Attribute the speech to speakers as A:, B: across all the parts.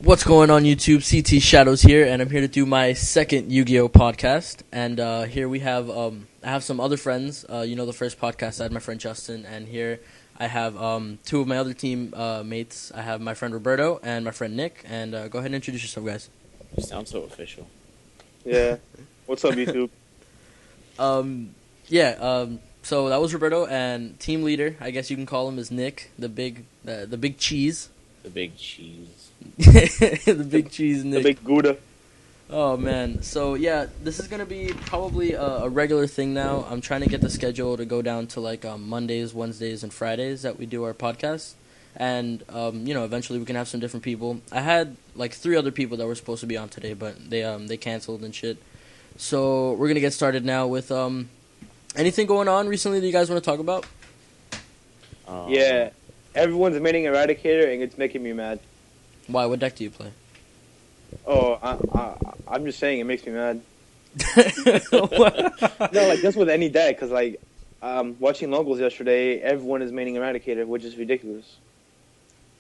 A: What's going on YouTube? CT Shadows here, and I'm here to do my second Yu-Gi-Oh podcast. And here we have I have some other friends. The first podcast I had my friend Justin, and here I have two of my other team mates. I have my friend Roberto and my friend Nick. And go ahead and introduce yourself, guys.
B: You sound so official.
C: Yeah. What's up, YouTube?
A: So that was Roberto, and team leader, I guess you can call him, is Nick, the big cheese.
B: The big cheese.
A: The big cheese, Nick.
C: The big Gouda.
A: Oh, man. So, yeah, this is going to be probably a regular thing now. I'm trying to get the schedule to go down to, Mondays, Wednesdays, and Fridays that we do our podcast. And, eventually we can have some different people. I had, 3 other people that were supposed to be on today, but they canceled and shit. So, we're going to get started now with, anything going on recently that you guys want to talk about?
C: Yeah. Everyone's maining Eradicator, and it's making me mad.
A: Why? What deck do you play?
C: Oh, I'm just saying, it makes me mad.
A: What?
C: No, just with any deck, because, watching locals yesterday, everyone is maining Eradicator, which is ridiculous.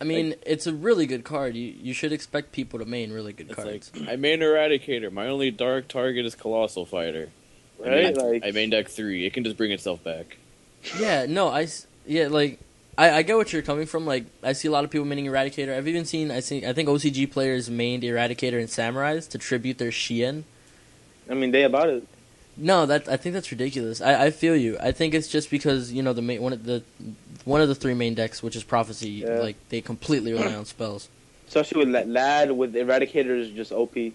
A: I mean, it's a really good card. You should expect people to main really good cards.
B: I main Eradicator. My only dark target is Colossal Fighter.
C: Right?
B: I main deck 3. It can just bring itself back.
A: Yeah, no, I get what you're coming from. I see a lot of people maining Eradicator. I've even seen, I think OCG players mained Eradicator and Samurais to tribute their Shien.
C: I mean, they about it.
A: No, I think that's ridiculous. I feel you. I think it's just because, one of the 3 main decks, which is Prophecy,
C: Yeah.
A: they completely rely on spells.
C: Especially with Lad, with Eradicator is just OP.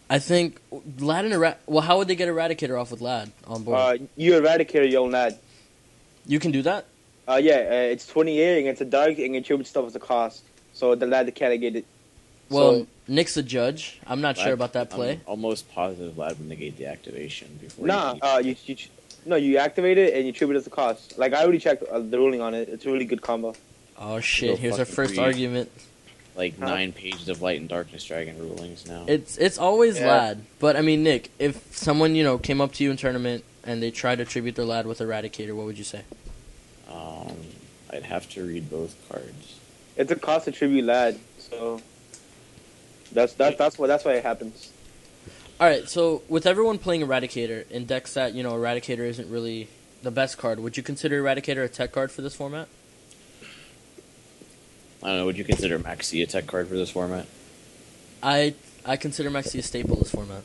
A: I think Lad and how would they get Eradicator off with Lad on board?
C: You Eradicator your own Lad.
A: You can do that?
C: It's 28, and it's a dark, and it tribute stuff as a cost. So the Lad can't get it.
A: Well,
C: So,
A: Nick's the judge. I'm not sure about that play.
B: I'm almost positive Lad would negate the activation before.
C: you activate it, and you tribute as a cost. I already checked the ruling on it. It's a really good combo.
A: Oh, shit.
B: Go
A: Here's our
B: fucking
A: first
B: read.
A: argument.
B: 9 pages of Light and Darkness Dragon rulings now.
A: It's always
C: Yeah.
A: Lad. But, I mean, Nick, if someone, came up to you in tournament and they tried to tribute their Lad with Eradicator, what would you say?
B: I'd have to read both cards.
C: It's a cost to tribute Lad, so that's why it happens.
A: Alright, so with everyone playing Eradicator in decks that, Eradicator isn't really the best card, would you consider Eradicator a tech card for this format?
B: I don't know, would you consider Maxi a tech card for this format?
A: I consider Maxi a staple this format.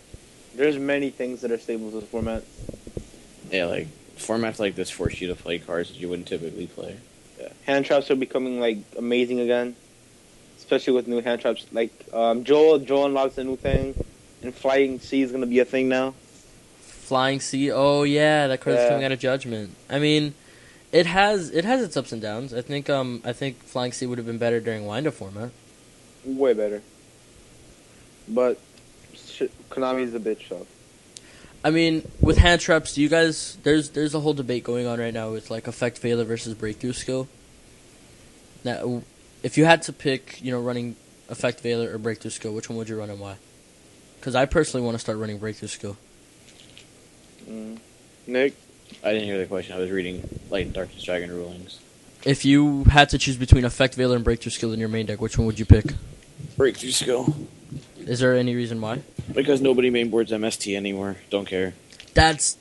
C: There's many things that are stable to the format.
B: Yeah, formats like this force you to play cards that you wouldn't typically play.
C: Yeah. Hand traps are becoming amazing again, especially with new hand traps. Joel unlocks a new thing, and Flying Sea is gonna be a thing now.
A: Flying Sea, oh yeah, that card's
C: Yeah.
A: coming out of Judgment. I mean, it has its ups and downs. I think Flying Sea would have been better during Wind-Up format.
C: Way better. But Konami's a bitch, so.
A: I mean, with hand traps, do you guys? There's a whole debate going on right now with Effect Veiler versus Breakthrough Skill. Now, if you had to pick, running Effect Veiler or Breakthrough Skill, which one would you run and why? Because I personally want to start running Breakthrough Skill.
C: Nick?
B: I didn't hear the question. I was reading Light and Darkness Dragon rulings.
A: If you had to choose between Effect Veiler and Breakthrough Skill in your main deck, which one would you pick?
B: Breakthrough Skill.
A: Is there any reason why?
B: Because nobody mainboards MST anymore. Don't care.
A: That's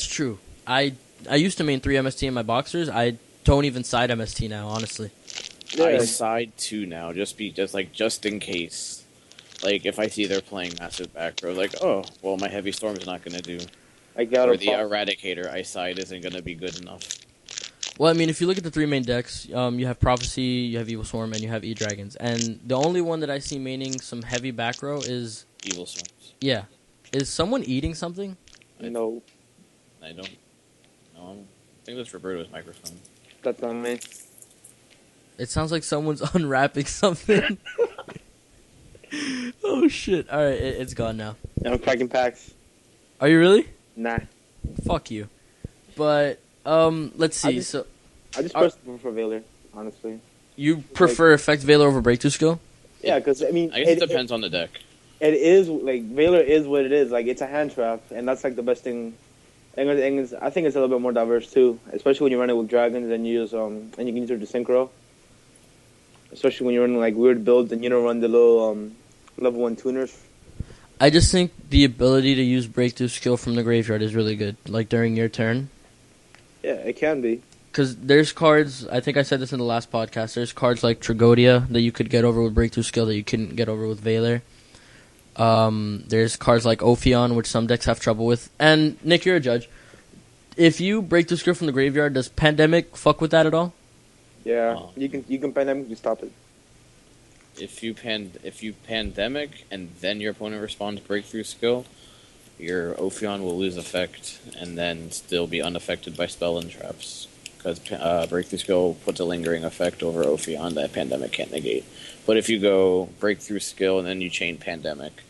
A: true. I used to main 3 MST in my boxers. I don't even side MST now, honestly.
B: I side 2 now, just in case. If I see they're playing massive back row, oh, well, my Heavy Storm's not gonna do.
C: I got
B: Or the Eradicator I side isn't gonna be good enough.
A: Well, I mean, if you look at the 3 main decks, you have Prophecy, you have Evil Swarm, and you have E-Dragons. And the only one that I see maining some heavy back row is...
B: Evil Swarms.
A: Yeah. Is someone eating something?
C: No,
B: I don't. No, I think that's Roberto's microphone.
C: that's not me.
A: It sounds like someone's unwrapping something. Oh, shit. Alright, it's gone now.
C: I'm cracking packs.
A: Are you really?
C: Nah.
A: Fuck you. But, let's see.
C: I just personally prefer Veiler, honestly.
A: You prefer Effect Veiler over Breakthrough Skill?
C: Yeah, because, I mean...
B: I guess it depends on the deck.
C: It is, Veiler is what it is. It's a hand trap, and that's, the best thing. And I think it's a little bit more diverse, too. Especially when you run it with dragons and you use, and you can use it to synchro. especially when you're running like weird builds and you don't run the little level 1 tuners.
A: I just think the ability to use breakthrough skill from the graveyard is really good, like during your turn.
C: Yeah, it can be.
A: Because there's cards, I think I said this in the last podcast, there's cards like Tragodia that you could get over with breakthrough skill that you couldn't get over with Valor. There's cards like Ophion, which some decks have trouble with. And, Nick, you're a judge. If you break through skill from the graveyard, does Pandemic fuck with that at all?
C: Yeah, you can pandemically stop it.
B: If you pandemic and then your opponent responds breakthrough skill, your Ophion will lose effect and then still be unaffected by spell and traps. Because breakthrough skill puts a lingering effect over Ophion that pandemic can't negate. But if you go breakthrough skill and then you chain pandemic,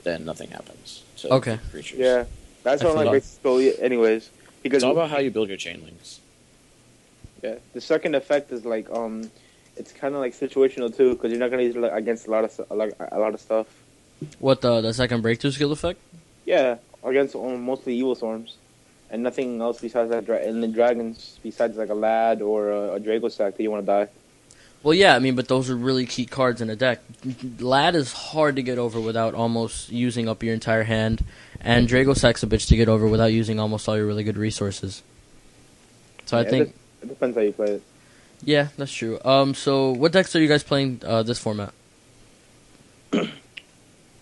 B: then nothing happens. So
A: Okay.
C: Creatures. Yeah, that's why I like breakthrough skill anyways. Because
B: it's all about how you build your chain links.
C: Yeah, the second effect is like it's kind of like situational too, because you're not gonna use it against a lot of stuff.
A: What, the second breakthrough skill effect?
C: Yeah, against mostly evil storms, and nothing else besides that. And the dragons besides like a lad or a Draco sack that you want to die.
A: Well, yeah, I mean, but those are really key cards in a deck. Lad is hard to get over without almost using up your entire hand, and Dragosack's a bitch to get over without using almost all your really good resources. So
C: yeah,
A: I think
C: it depends how you play it.
A: Yeah, that's true. So what decks are you guys playing this format?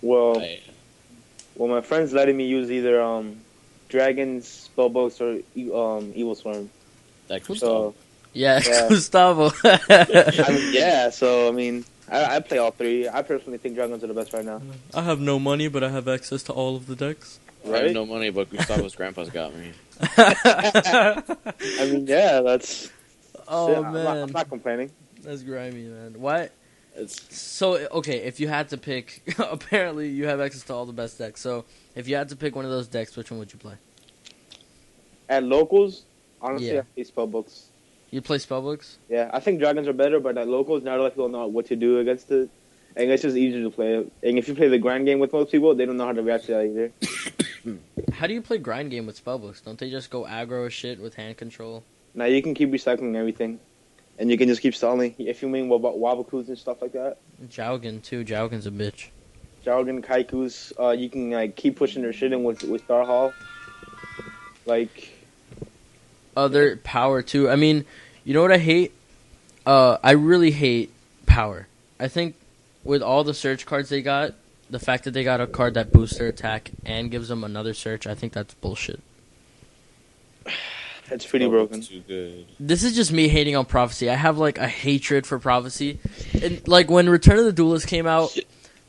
C: Well, my friend's letting me use either dragons, spellbooks, or evil swarm.
A: Yeah, Gustavo.
C: So I mean, I play all three. I personally think dragons are the best right now.
A: I have no money, but I have access to all of the decks.
B: Right? I have no money, but Gustavo's grandpa's got me.
C: I mean, yeah, that's.
A: Oh man,
C: I'm not complaining.
A: That's grimy, man. Why? So okay, if you had to pick, apparently you have access to all the best decks. So if you had to pick one of those decks, which one would you play?
C: At locals, honestly, I play spellbooks.
A: You play spellbooks?
C: Yeah, I think dragons are better, but at locals, not a lot of people know what to do against it. And it's just easier to play. And if you play the grind game with most people, they don't know how to react to that either.
A: How do you play grind game with spellbooks? Don't they just go aggro as shit with hand control?
C: Now you can keep recycling everything, and you can just keep stalling. If you mean about Wabakus and stuff like that.
A: Jowgen too. Jowgen's a bitch.
C: Jowgen, Kaikus, you can like keep pushing their shit in with Star Hall. Like
A: other power too. I mean, you know what I hate? I really hate power. I think with all the search cards they got, the fact that they got a card that boosts their attack and gives them another search, I think that's bullshit.
C: That's pretty broken.
B: Too good.
A: This is just me hating on Prophecy. I have like a hatred for Prophecy. And like when Return of the Duelist came out,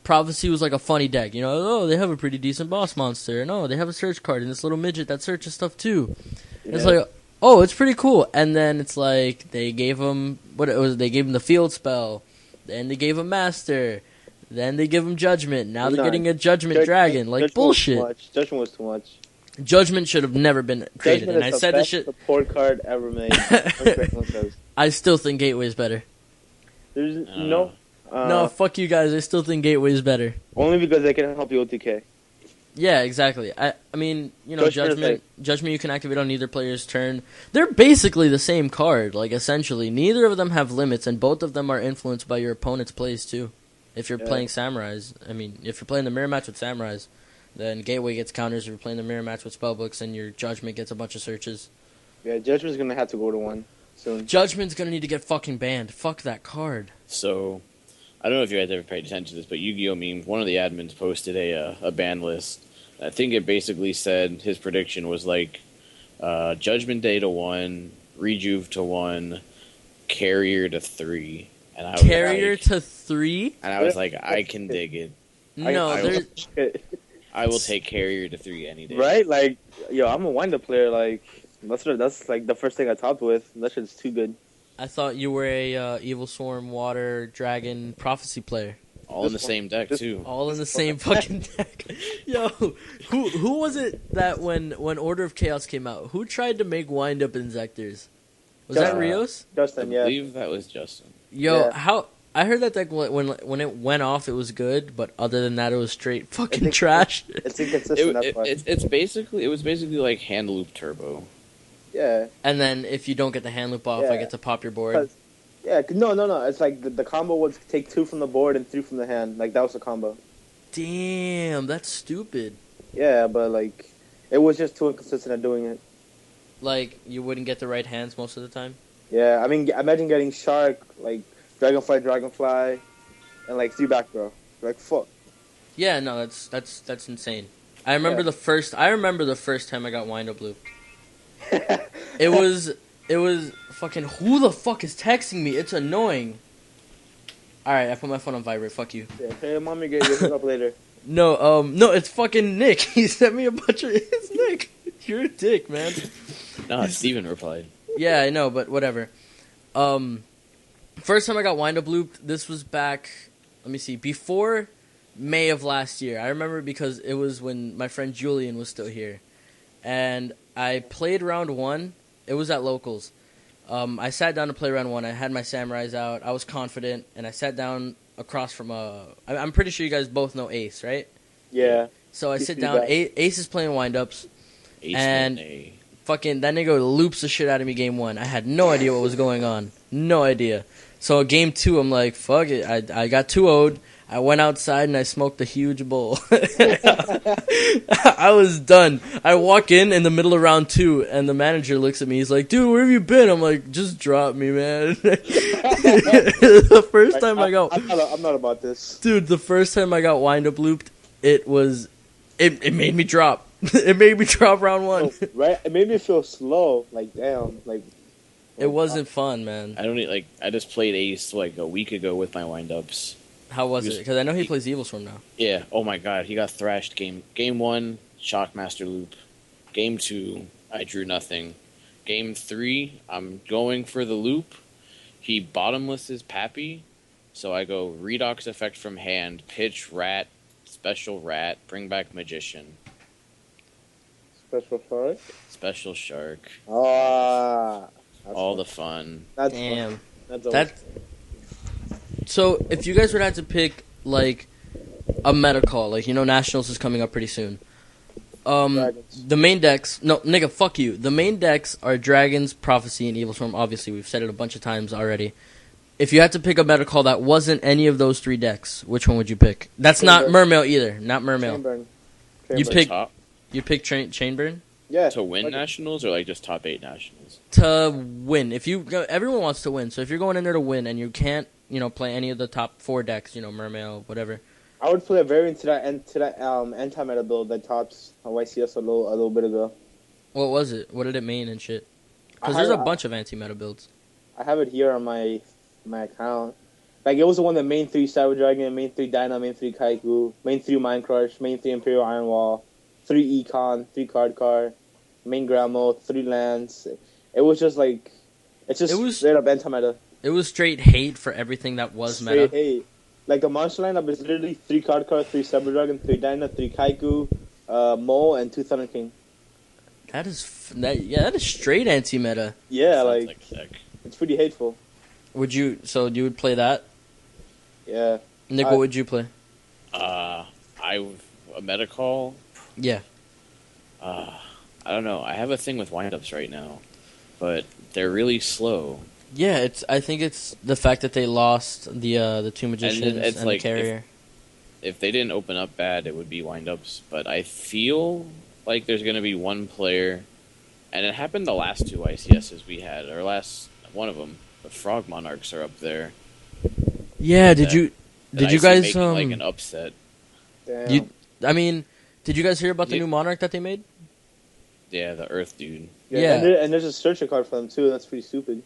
A: Prophecy was like a funny deck. You know, oh, they have a pretty decent boss monster. And oh, they have a search card and this little midget that searches stuff too. Yeah. It's like, oh, it's pretty cool. And then it's like they gave him they gave him the field spell. Then they gave him Master. Then they give him Judgment. Now they're getting a Judgment Dragon. Like, bullshit.
C: Judgment was too much.
A: Judgment should have never been created. And I said this shit.
C: Support card ever made.
A: I still think Gateway is better.
C: There's no.
A: No, fuck you guys. I still think Gateway is better.
C: Only because they can help you OTK.
A: Yeah, exactly. I mean, you know, Judgment you can activate on either player's turn. They're basically the same card, like, essentially. Neither of them have limits, and both of them are influenced by your opponent's plays, too. If you're playing Samurais. I mean, if you're playing the mirror match with Samurais, then Gateway gets counters. If you're playing the mirror match with Spellbooks, and your Judgment gets a bunch of searches.
C: Yeah, Judgment's gonna have to go to 1 soon.
A: Judgment's gonna need to get fucking banned. Fuck that card.
B: So, I don't know if you guys ever paid attention to this, but Yu-Gi-Oh! Meme, one of the admins posted a ban list. I think it basically said his prediction was like Judgment Day to 1, Rejuve to 1, Carrier to 3. And I was
A: to 3?
B: And I was like, I can dig it.
A: No,
B: I will take Carrier to 3 any day.
C: Right? Like, yo, I'm a wind-up player. Like, that's like the first thing I topped with. That shit's too good.
A: I thought you were a Evil Swarm, Water, Dragon, Prophecy player.
B: All in the same deck, too.
A: All in the same fucking deck. Yo, who was it that when Order of Chaos came out, who tried to make wind-up Inzectors? Was that Rios?
C: Justin,
B: I believe that was Justin.
A: Yo, how... I heard that deck when it went off, it was good, but other than that, it was straight fucking trash.
C: It's inconsistent.
B: It was basically like hand loop turbo.
C: Yeah.
A: And then if you don't get the hand loop off, I get to pop your board.
C: Yeah, no. It's like the combo was take 2 from the board and 3 from the hand. Like that was the combo.
A: Damn, that's stupid.
C: Yeah, but like it was just too inconsistent at doing it.
A: Like, you wouldn't get the right hands most of the time?
C: Yeah, I mean, imagine getting Shark, like Dragonfly, and like 3 back throw. Like fuck.
A: Yeah, no, that's insane. I remember the first time I got wind up looped. It was fucking, who the fuck is texting me? It's annoying. Alright, I put my phone on vibrate, fuck you.
C: Yeah, hey, mommy, get your hook up later.
A: No, it's fucking Nick. He sent me a bunch of, it's Nick. You're a dick, man.
B: No, Steven replied.
A: Yeah, I know, but whatever. First time I got wind up looped, this was back, let me see, before May of last year. I remember because it was when my friend Julian was still here. And I played round 1. It was at locals. I sat down to play round 1. I had my samurais out. I was confident, and I sat down across from I'm pretty sure you guys both know Ace, right?
C: Yeah.
A: So I sit down. Ace is playing wind-ups. And fucking that nigga loops the shit out of me game 1. I had no idea what was going on. No idea. So game 2, I'm like, fuck it. I got 2-0'd. I went outside and I smoked a huge bowl. I was done. I walk in the middle of round 2, and the manager looks at me. He's like, dude, where have you been? I'm like, just drop me, man. The first time
C: I'm not about this.
A: Dude, the first time I got wind up looped, it made me drop. It made me drop round 1.
C: Oh, right? It made me feel slow. Like, damn. Like,
A: it wasn't fun, man.
B: I just played Ace like a week ago with my wind-ups.
A: How was it? Because I know he plays Evil Storm now.
B: Yeah. Oh my god, he got thrashed. Game 1, Shockmaster loop. Game 2, I drew nothing. Game 3, I'm going for the loop. He bottomless his Pappy, so I go Redox effect from hand, pitch rat, special rat, bring back magician.
C: Special shark?
B: Special shark.
C: Ah.
B: All the fun.
C: That's
A: Damn.
C: Fun.
A: That's so, if you guys would have to pick, like, a meta call, like, Nationals is coming up pretty soon. The main decks... No, nigga, fuck you. The main decks are Dragons, Prophecy, and Evil Storm. Obviously, we've said it a bunch of times already. If you had to pick a meta call that wasn't any of those 3 decks, which one would you pick? That's not Mermail either. Not Mermail. You pick Chainburn?
C: Yeah.
B: To win Nationals, or like just top 8 Nationals?
A: To win. Everyone wants to win, so if you're going in there to win and you can't, play any of the top 4 decks, Mermail, whatever.
C: I would play a variant to that anti-meta build that tops YCS a little bit ago.
A: What was it? What did it mean and shit? Because there's a bunch of anti-meta builds.
C: I have it here on my account. Like, it was the one that main 3 Cyber Dragon, main 3 Dyna, main 3 Kaiku, main 3 Mind Crush, main 3 Imperial Iron Wall, 3 Econ, 3 Card, main Ground Mode, 3 lands. It was just like... It was straight up anti-meta.
A: It was straight hate for everything that was meta.
C: Straight hate. Like, the monster lineup is literally 3 Card, 3 Cyber Dragon, 3 Dyna, 3 Kaiku, Mo, and 2 Thunder King.
A: That is straight anti-meta.
C: Yeah,
B: Sounds
C: like
B: sick.
C: It's pretty hateful.
A: You would play that?
C: Yeah.
A: Nick, what would you play?
B: A meta call?
A: Yeah.
B: I don't know. I have a thing with windups right now, but they're really slow.
A: Yeah, I think it's the fact that they lost the 2 magicians and
B: like,
A: the carrier.
B: If they didn't open up bad, it would be windups. But I feel like there's going to be one player, and it happened the last 2 ICSs we had, or last one of them. The Frog Monarchs are up there.
A: Yeah, did you guys
B: making, like an upset?
C: Damn.
A: Did you guys hear about the new Monarch that they made?
B: Yeah, the Earth dude.
A: Yeah.
C: And there's a searcher card for them too. That's pretty stupid.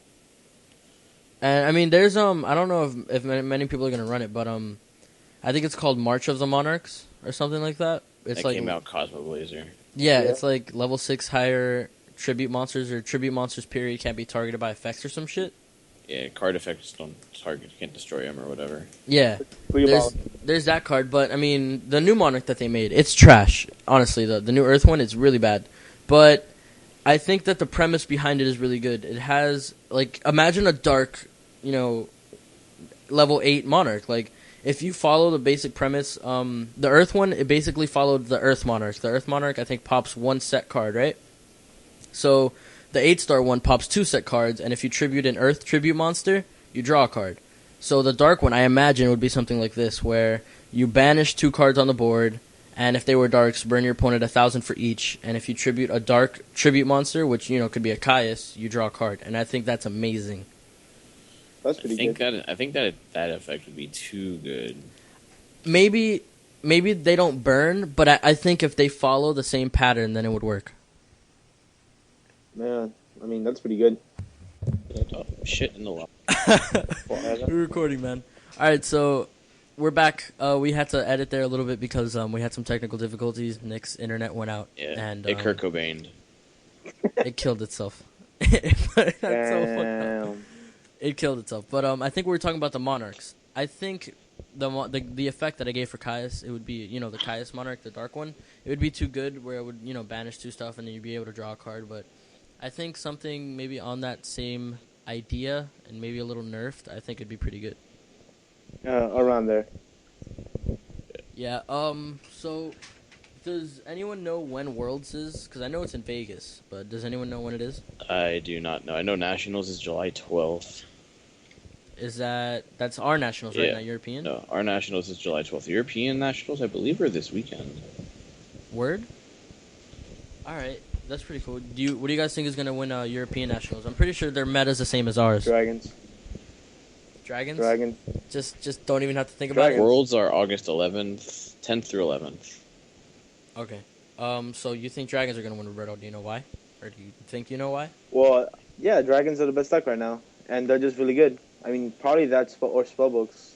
A: And there's I don't know if many people are gonna run it, but I think it's called March of the Monarchs or something like that. It's
B: came out Cosmo Blazer.
A: Yeah, it's like level 6 higher tribute monsters or tribute monsters period can't be targeted by effects or some shit.
B: Yeah, card effects don't target, can't destroy them or whatever.
A: Yeah, there's that card, but the new Monarch that they made, it's trash. Honestly, the new Earth one is really bad, but I think that the premise behind it is really good. It has imagine a dark, level 8 Monarch. Like if you follow the basic premise, the Earth one, it basically followed the Earth Monarch. The Earth Monarch I think pops 1 set card, right? So the 8-star one pops 2 set cards, and if you tribute an Earth tribute monster, you draw a card. So the dark one, I imagine, would be something like this, where you banish 2 cards on the board, and if they were darks, burn your opponent 1,000 for each. And if you tribute a dark tribute monster, which could be a Caius, you draw a card. And I think that's amazing.
C: That's pretty good.
B: I think that effect would be too good.
A: Maybe they don't burn, but I think if they follow the same pattern, then it would work.
C: Man, I mean, that's pretty good.
B: Oh, shit in the wall.
A: We're recording, man. All right, so we're back. We had to edit there a little bit because we had some technical difficulties. Nick's internet went out, and
B: it Kurt Cobained.
A: It killed itself. That's so fucked up.
C: Damn.
A: It killed itself. But I think we were talking about the Monarchs. I think the effect that I gave for Caius, it would be, the Caius Monarch, the dark one. It would be too good where it would, banish 2 stuff and then you'd be able to draw a card. But I think something maybe on that same idea and maybe a little nerfed, I think it'd be pretty good.
C: Around there.
A: Yeah, so does anyone know when Worlds is? Because I know it's in Vegas, but does anyone know when it is?
B: I do not know. I know Nationals is July 12th.
A: That's our Nationals, right? Not European?
B: No, our Nationals is July 12th. European Nationals, I believe, are this weekend.
A: Word? Alright, that's pretty cool. What do you guys think is going to win European Nationals? I'm pretty sure their meta's the same as ours.
C: Dragons.
A: Dragons? Just don't even have to think about it?
B: Worlds are August 11th, 10th through 11th.
A: Okay. So you think Dragons are going to win Roberto? Do you know why? Or do you think you know why?
C: Well, yeah, Dragons are the best deck right now, and they're just really good. I mean, probably that's or spellbooks.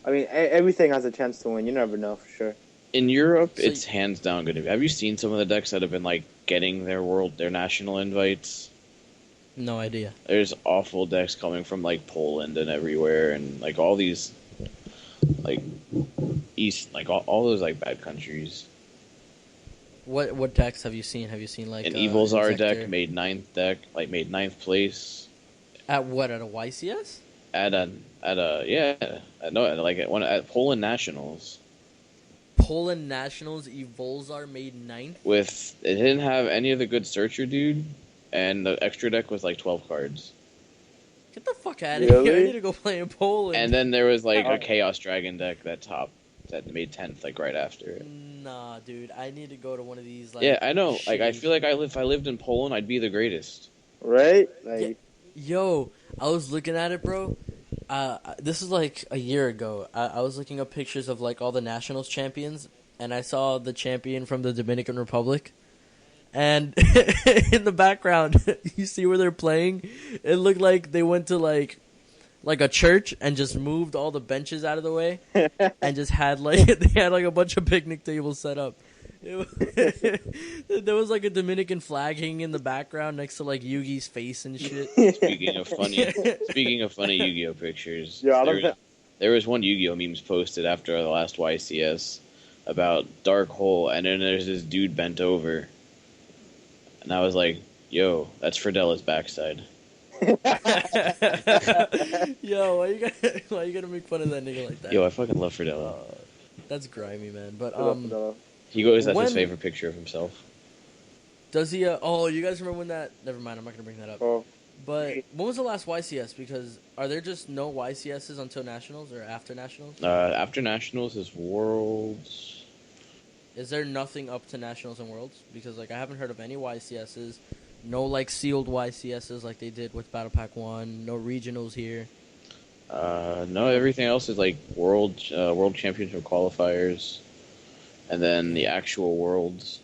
C: I mean, everything has a chance to win. You never know for sure.
B: In Europe, it's hands down going to be. Have you seen some of the decks that have been getting their national invites?
A: No idea.
B: There's awful decks coming from Poland and everywhere, and all these East, all those bad countries.
A: What decks have you seen? Have you seen
B: an Evil Czar deck made ninth place.
A: At what? At a YCS?
B: At Poland Nationals.
A: Poland Nationals Evolzar made 9th?
B: It didn't have any of the good searcher, dude, and the extra deck was 12 cards.
A: Get the fuck out of here! I need to go play in Poland.
B: And then there was a Chaos Dragon deck that made 10th right after it.
A: Nah, dude, I need to go to one of these.
B: Yeah, I know. I feel if I lived in Poland, I'd be the greatest.
C: Right?
A: Yo, I was looking at it, bro. This is a year ago. I was looking up pictures of all the Nationals champions, and I saw the champion from the Dominican Republic. And in the background, you see where they're playing. It looked like they went to like a church and just moved all the benches out of the way, and just had they had a bunch of picnic tables set up. There was a Dominican flag hanging in the background next to Yugi's face and shit.
B: Speaking of funny Yu-Gi-Oh pictures, there was one Yu-Gi-Oh memes posted after the last YCS about Dark Hole, and then there's this dude bent over, and I was like, "Yo, that's Fredella's backside."
A: Yo, why you gotta make fun of that nigga like that?
B: Yo, I fucking love Fredella.
A: That's grimy, man. But
B: he goes, that's his favorite picture of himself.
A: Does he? You guys remember when that? Never mind, I'm not gonna bring that up.
C: Oh.
A: But when was the last YCS? Because are there just no YCSs until Nationals or after Nationals?
B: After Nationals is Worlds.
A: Is there nothing up to Nationals and Worlds? Because I haven't heard of any YCSs. No sealed YCSs like they did with Battle Pack 1. No regionals here.
B: No, everything else is World Championship qualifiers, and then the actual Worlds.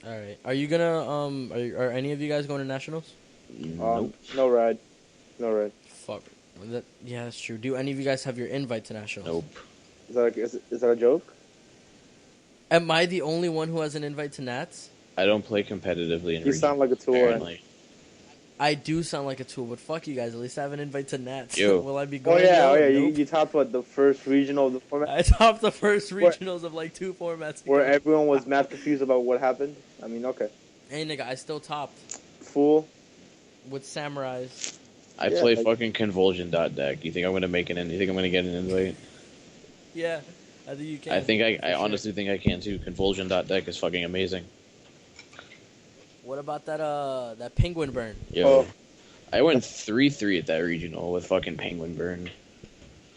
A: All right. Are you gonna Are any of you guys going to Nationals?
B: Nope.
C: No ride.
A: Fuck. Yeah, that's true. Do any of you guys have your invite to Nationals?
B: Nope.
C: Is that a joke?
A: Am I the only one who has an invite to Nats?
B: I don't play competitively in
C: You sound like a tool.
B: apparently.
A: I do sound like a tool, but fuck you guys. At least I have an invite to Nats.
B: Yo.
A: Will I be going?
C: Oh yeah.
A: Nope.
C: You topped the first regional of the format.
A: I topped the first regionals of 2 formats ago.
C: Where everyone was mad confused about what happened. I mean, okay.
A: Hey nigga, I still topped
C: Fool.
A: with samurais.
B: I play fucking Convulsion deck. You think I'm gonna get an invite?
A: Yeah, I think you can.
B: I honestly think I can too. Convulsion deck is fucking amazing.
A: What about that penguin burn?
B: Yo, I went 3-3 at that regional with fucking Penguin Burn.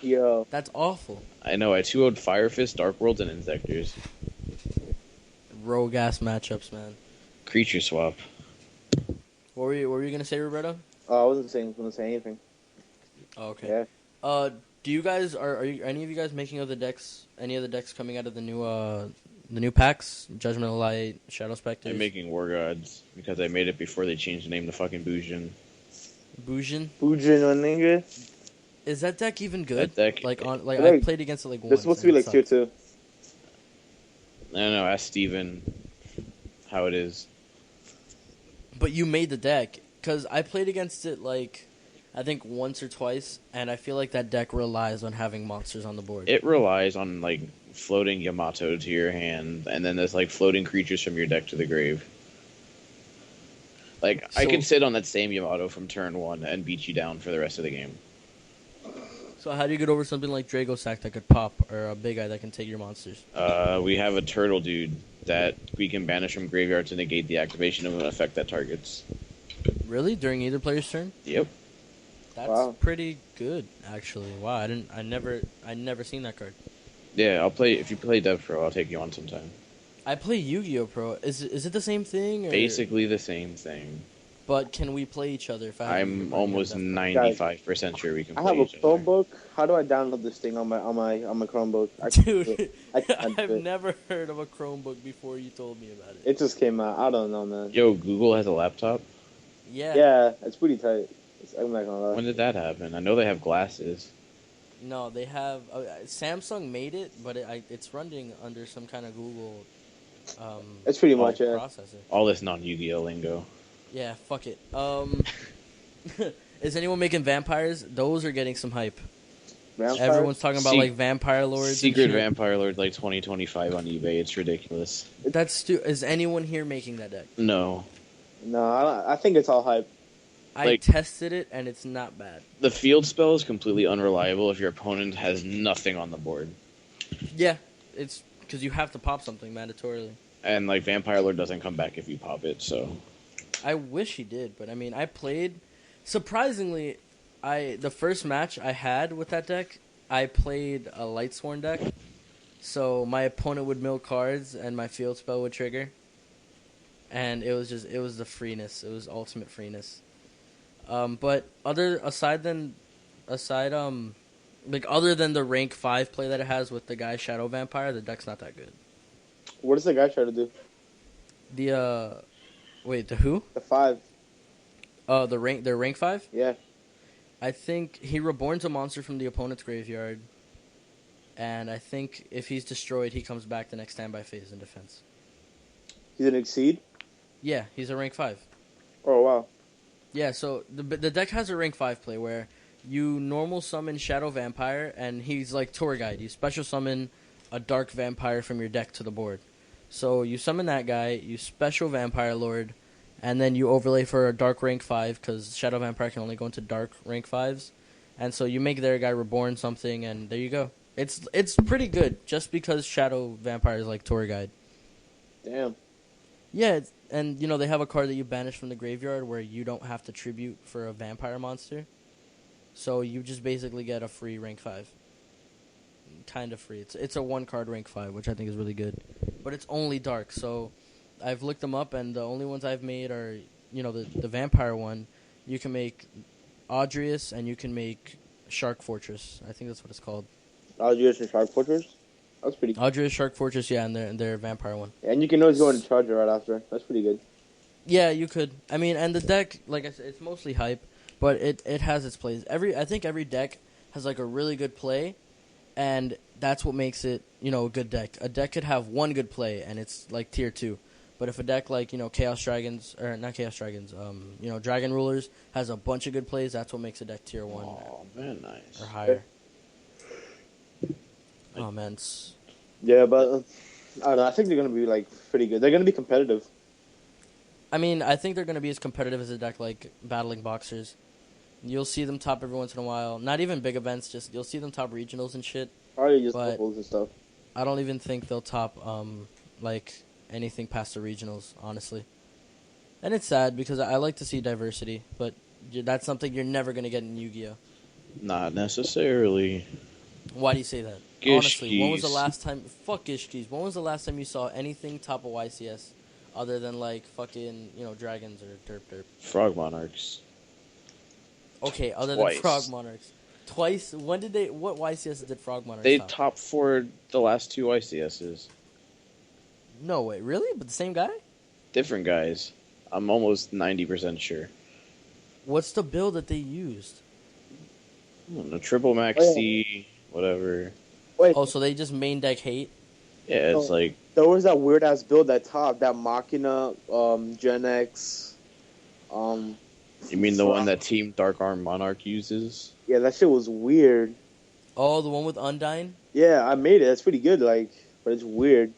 C: Yo,
A: That's awful.
B: I know, I 2-0'd Fire Fist, Dark Worlds, and Insectors.
A: Rogue ass matchups, man.
B: Creature swap.
A: What were you gonna say, Roberto?
C: I wasn't gonna say anything.
A: Oh, okay.
C: Yeah.
A: Do you guys are you any of you guys making other decks? Any other decks coming out of the new packs? Judgment of Light, Shadow Specters.
B: I'm making War Gods because I made it before they changed the name to fucking Bujin.
A: Bujin.
C: Bujin on Ninja.
A: Is that deck even good?
B: That deck-
A: I played against it like once.
C: They're supposed to be
A: and it
C: like tier
A: sucked.
C: 2.
B: I don't know, ask Steven how it is.
A: But you made the deck because I played against it like I think once or twice, and I feel like that deck relies on having monsters on the board.
B: It relies on like floating Yamato to your hand, and then there's like floating creatures from your deck to the grave. Like I
A: So-
B: could sit on that same Yamato from turn 1 and beat you down for the rest of the game.
A: So how do you get over something like Drago Sack that could pop, or a Big Eye that can take your monsters?
B: We have a turtle dude that we can banish from graveyard to negate the activation of an effect that targets.
A: Really, during either player's turn?
B: Yep.
A: That's
C: Wow.
A: pretty good, actually. Wow, I never seen that card.
B: Yeah, I'll play if you play Dev Pro. I'll take you on sometime.
A: I play Yu-Gi-Oh! Pro. Is it the same thing? Or,
B: Basically the same thing.
A: But can we play each other? If I have
B: I'm
A: Yu-Gi-Oh!
B: almost
A: Pro?
B: 95% sure we can
C: I
B: play
C: have a
B: each other.
C: Chromebook. How do I download this thing on my Chromebook? I can't do
A: Dude,
C: it. I can't do
A: I've
C: it.
A: never heard of a Chromebook before you told me about it.
C: It just came out. I don't know, man.
B: Yo, Google has a laptop?
A: Yeah.
C: Yeah, it's pretty tight. I'm not gonna lie.
B: When did that happen? I know they have glasses.
A: No, they have. Samsung made it, but it's running under some kind of Google.
C: It's pretty much, yeah.
A: processor.
B: All this non-Yu-Gi-Oh lingo.
A: Yeah, fuck it. Is anyone making vampires? Those are getting some hype.
C: Vampire?
A: Everyone's talking about
B: Se-
A: like vampire lords. and
B: Secret
A: shit.
B: Vampire Lord like 2025 on eBay. It's ridiculous.
A: Is anyone here making that deck?
B: No.
C: No, I think it's all hype.
A: I
B: Like-
A: tested it and it's not bad.
B: The field spell is completely unreliable if your opponent has nothing on the board.
A: Yeah, it's because you have to pop something mandatorily.
B: And like Vampire Lord doesn't come back if you pop it, so
A: I wish he did, but I mean, I played. Surprisingly, the first match I had with that deck, I played a Lightsworn deck. So my opponent would mill cards and my field spell would trigger. And it was the freeness. It was ultimate freeness. But other than the rank 5 play that it has with the guy Shadow Vampire, the deck's not that good.
C: What does the guy try to do?
A: The who?
C: The 5.
A: Their rank 5?
C: Yeah.
A: I think he reborns a monster from the opponent's graveyard, and I think if he's destroyed, he comes back the next standby phase in defense.
C: He's an Exceed?
A: Yeah, he's a rank 5.
C: Oh, wow.
A: Yeah, so the deck has a rank 5 play where you normal summon Shadow Vampire, and he's like tour guide. You special summon a Dark Vampire from your deck to the board. So you summon that guy, you special Vampire Lord, and then you overlay for a Dark rank 5, because Shadow Vampire can only go into Dark rank 5s. And so you make their guy reborn something, and there you go. It's pretty good, just because Shadow Vampire is like tour guide.
C: Damn.
A: Yeah, and they have a card that you banish from the graveyard where you don't have to tribute for a vampire monster. So you just basically get a free rank 5. Kind of free. It's a 1-card rank 5, which I think is really good. But it's only dark, so I've looked them up, and the only ones I've made are, the vampire one. You can make Audrius, and you can make Shark Fortress. I think that's what it's called.
C: Algiers and Shark Fortress? That's pretty cool.
A: Audrius, Shark Fortress, yeah, and their vampire one.
C: And you can always go into Charger right after. That's pretty good.
A: Yeah, you could. I mean, and the deck, like I said, it's mostly hype, but it has its plays. I think every deck has like a really good play, and that's what makes it, a good deck. A deck could have one good play, and it's like tier 2. But if a deck like, Chaos Dragons, or not Chaos Dragons, Dragon Rulers has a bunch of good plays, that's what makes a deck tier 1
B: oh, very nice.
A: or higher. Oh, man.
C: Yeah, but I don't know. I think they're going to be like pretty good. They're going to be competitive.
A: I mean, I think they're going to be as competitive as a deck like Battling Boxers. You'll see them top every once in a while. Not even big events, just you'll see them top regionals and shit.
C: Probably just
A: But-
C: locals and stuff.
A: I don't even think they'll top like anything past the regionals, honestly. And it's sad because I like to see diversity, but That's something you're never gonna get in Yu-Gi-Oh.
B: Not necessarily.
A: Why do you say that? Honestly, when was the
B: Gishkis.
A: last time? Fuck Gishkis. When was the last time you saw anything top of YCS, other than like fucking dragons or derp derp?
B: Frog Monarchs.
A: Okay, other
B: Twice.
A: than Frog Monarchs. Twice. When did they? What YCS did Frog Monarchs
B: They
A: top?
B: top 4 the last 2 ICSs.
A: No way, really? But the same guy?
B: Different guys. I'm almost 90% sure.
A: What's the build that they used?
B: I don't know, triple maxi, whatever.
C: Wait,
A: Oh, so they just main deck hate?
B: Yeah, it's
C: Oh.
B: like
C: there was that weird ass build at top, that Machina, Gen X,
B: you mean the one that Team Dark Arm Monarch uses?
C: Yeah, that shit was weird.
A: Oh, the one with Undyne?
C: Yeah, I made it. That's pretty good. Like, but it's weird.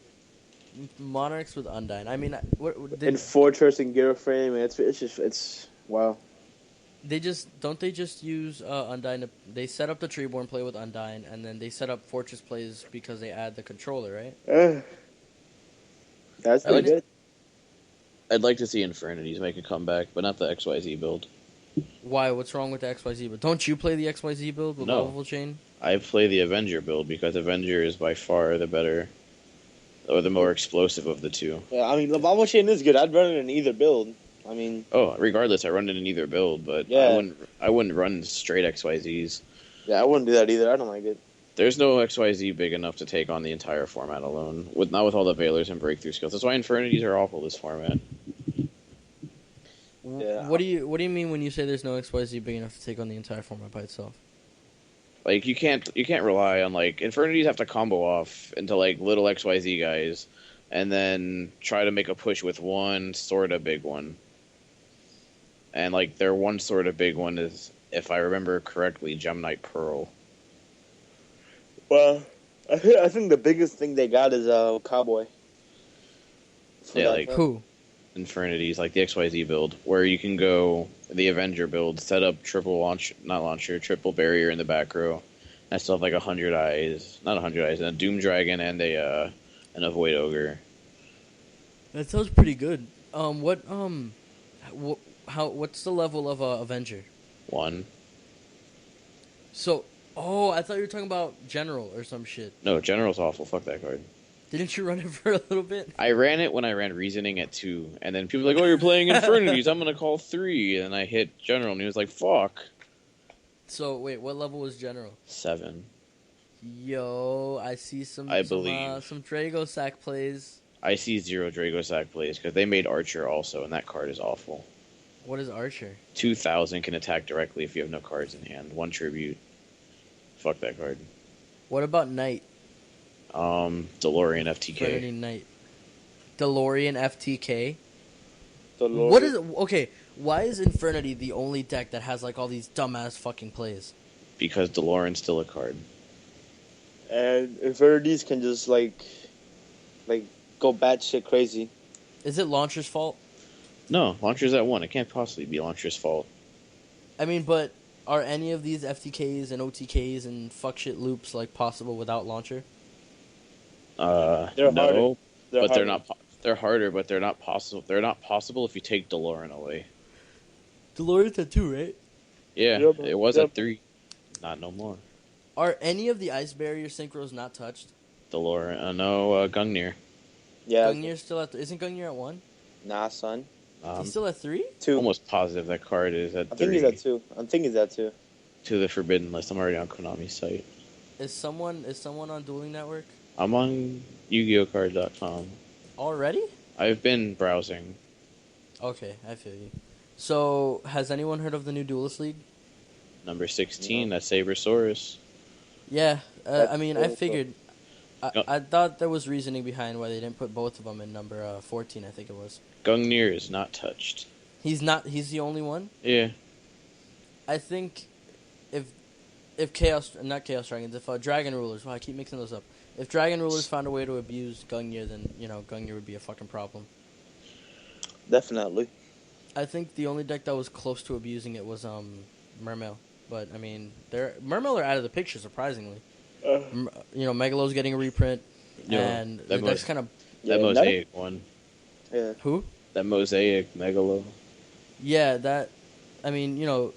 A: Monarchs with Undyne. I mean, what did
C: And Fortress and Gear Frame, it's wow.
A: they just use Undyne? They set up the Treeborn play with Undyne, and then they set up Fortress plays because they add the controller, right?
C: That's
B: I
C: pretty
B: like
C: good.
B: I'd like to see Infernities make a comeback, but not the XYZ build.
A: Why? What's wrong with the XYZ build? Don't you play the XYZ build with
B: No.
A: Oval Chain?
B: I play the Avenger build because Avenger is by far the better, or the more explosive of the two.
C: Yeah, I mean, the Bubble Chain is good. I'd run it in either build. I mean,
B: Oh, regardless, I run it in either build, but
C: Yeah.
B: I wouldn't run straight XYZs.
C: yeah, I wouldn't do that either. I don't like it.
B: There's no XYZ big enough to take on the entire format alone, not with all the Veilers and breakthrough skills. That's why Infernities are awful this format.
C: Yeah.
A: What do you mean when you say there's no XYZ big enough to take on the entire format by itself?
B: Like you can't rely on like Infernities have to combo off into like little XYZ guys, and then try to make a push with one sort of big one. And like their one sort of big one is, if I remember correctly, Gem Knight Pearl.
C: Well, I think the biggest thing they got is Cowboy. For
B: Yeah,
C: that
B: like
C: part.
A: Who?
B: Infinities, like the XYZ build, where you can go the Avenger build, set up triple barrier in the back row. I still have like 100 eyes, not 100 eyes, and a Doom Dragon and a Void Ogre.
A: That sounds pretty good. What's the level of Avenger?
B: 1.
A: So, I thought you were talking about General or some shit.
B: No, General's awful. Fuck that card.
A: Didn't you run it for a little bit?
B: I ran it when I ran Reasoning at 2, and then people were like, oh, you're playing Infernities, I'm gonna call 3, and I hit General, and he was like, fuck.
A: So, wait, what level was General?
B: 7.
A: Yo, I see some
B: believe.
A: some Drago sack plays.
B: I see 0 Dragosac plays, because they made Archer also, and that card is awful.
A: What is Archer?
B: 2,000 can attack directly if you have no cards in hand. 1 tribute. Fuck that card.
A: What about Knight?
B: DeLorean FTK.
A: Infinity Knight. DeLorean FTK?
C: The Lord.
A: What is okay, why is Infernity the only deck that has like all these dumbass fucking plays?
B: Because DeLorean's still a card.
C: And Infinities can just like go batshit crazy.
A: Is it Launcher's fault?
B: No, Launcher's at 1. It can't possibly be Launcher's fault.
A: I mean, but are any of these FTKs and OTKs and fuck shit loops like possible without Launcher?
C: They're
B: no,
C: harder.
B: but they're not. They're harder, but they're not possible. They're not possible if you take DeLorean away.
A: DeLorean's at 2, right?
B: Yeah,
C: Yep.
B: it was
C: Yep.
B: at 3. Not no more.
A: Are any of the Ice Barrier synchros not touched?
B: DeLorean, no, Gungnir.
C: Yeah.
A: Gungnir's still at isn't Gungnir at 1?
C: Nah, son.
A: He's still at 3?
C: 2.
B: Almost positive that card is at
C: I think
B: 3
C: he's at 2. I think he's at 2.
B: to the forbidden list. I'm already on Konami's site.
A: Is someone on Dueling Network
B: I'm on YugiOhCard.com.
A: already?
B: I've been browsing.
A: Okay, I feel you. So, has anyone heard of the new Duelist League?
B: Number 16, that's Sabersaurus.
A: Yeah,
C: That's
A: I mean, I
C: cool.
A: figured.
B: No.
A: I thought there was reasoning behind why they didn't put both of them in number 14, I think it was.
B: Gungnir is not touched.
A: He's the only one?
B: Yeah.
A: I think if Chaos, not Chaos Dragons, if Dragon Rulers, I keep mixing those up. If Dragon Rulers found a way to abuse Gungnir, then, Gungnir would be a fucking problem.
C: Definitely.
A: I think the only deck that was close to abusing it was Mermail. But, I mean, Mermail are out of the picture, surprisingly. Megalo's getting a reprint, and the deck's kind of...
B: That
C: Yeah,
B: Mosaic one.
C: Yeah.
A: Who?
B: That Mosaic Megalo.
A: Yeah, that... I mean, with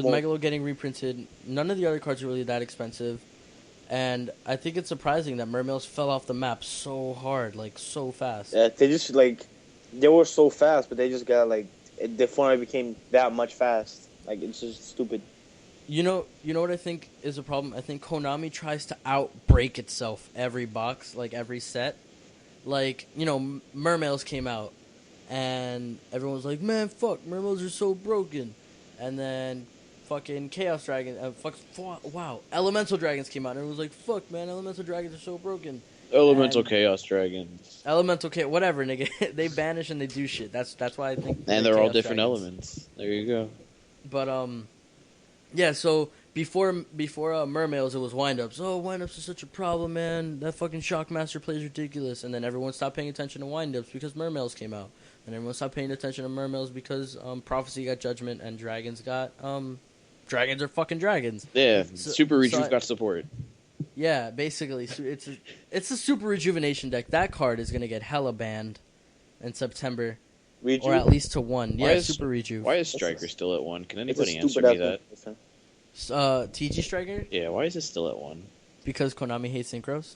C: Well-
A: Megalo getting reprinted, none of the other cards are really that expensive. And I think it's surprising that Mermails fell off the map so hard, like so fast.
C: Yeah, they just they were so fast, but they just got the format became that much fast. Like it's just stupid.
A: You know what I think is a problem? I think Konami tries to outbreak itself every box, like every set. Like, Mermails came out, and everyone was like, man, fuck, Mermails are so broken. And then fucking Chaos Dragon, wow, Elemental Dragons came out, and everyone was like, fuck, man, Elemental Dragons are so broken.
B: Elemental
A: And-
B: Chaos Dragons.
A: Elemental whatever, nigga. They banish and they do shit. That's why I think.
B: And they're all
A: Chaos
B: different
A: Dragons.
B: elements. There you go.
A: But yeah. So before Mermails, it was windups. Oh, windups is such a problem, man. That fucking Shockmaster plays ridiculous. And then everyone stopped paying attention to windups because Mermails came out, and everyone stopped paying attention to Mermails because Prophecy got Judgment and Dragons got Dragons are fucking dragons.
B: Yeah,
A: So-
B: Super Rejuve
A: so I-
B: got support.
A: Yeah, basically, it's a super rejuvenation deck. That card is gonna get hella banned in September,
C: Rejuve?
A: or at least to one.
B: Why
A: Yeah,
B: is-
A: super rejuve.
B: Why is Striker still at 1? Can
C: It's a
B: anybody answer
C: stupid
B: me
C: ass
B: that?
C: one.
A: TG Striker
B: Yeah, why is it still at 1?
A: because Konami hates synchros.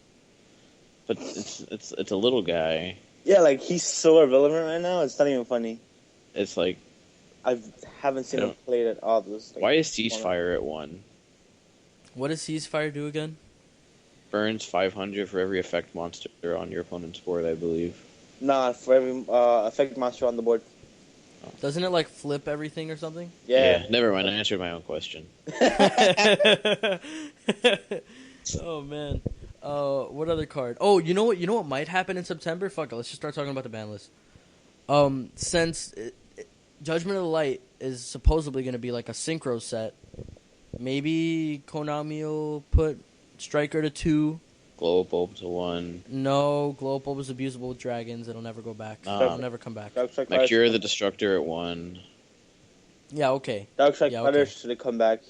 B: But it's a little guy.
C: Yeah, like he's so irrelevant right now. It's not even funny.
B: It's like,
C: I haven't seen
B: I
C: him played at all.
B: why is Ceasefire at 1?
A: What does Ceasefire do again?
B: Burns 500 for every effect monster on your opponent's board, I believe.
C: Nah, for every effect monster on the board.
A: Doesn't it like flip everything or something?
C: Yeah.
B: Never mind. I answered my own question.
A: Oh man. What other card? Oh, you know what? You know what might happen in September? Fuck it. Let's just start talking about the ban list. Since Judgment of the Light is supposedly going to be like a synchro set, maybe Konami will put Striker to 2.
B: Glow Bulb to 1.
A: No, Glow Bulb is abusable with dragons. It'll never go back.
B: Nah.
A: It'll never come back.
C: Darkstrike
B: Mercure the Destructor at 1.
A: Yeah, okay.
C: Darkstrike
A: Yeah,
C: Fighter
A: okay.
C: should have come back.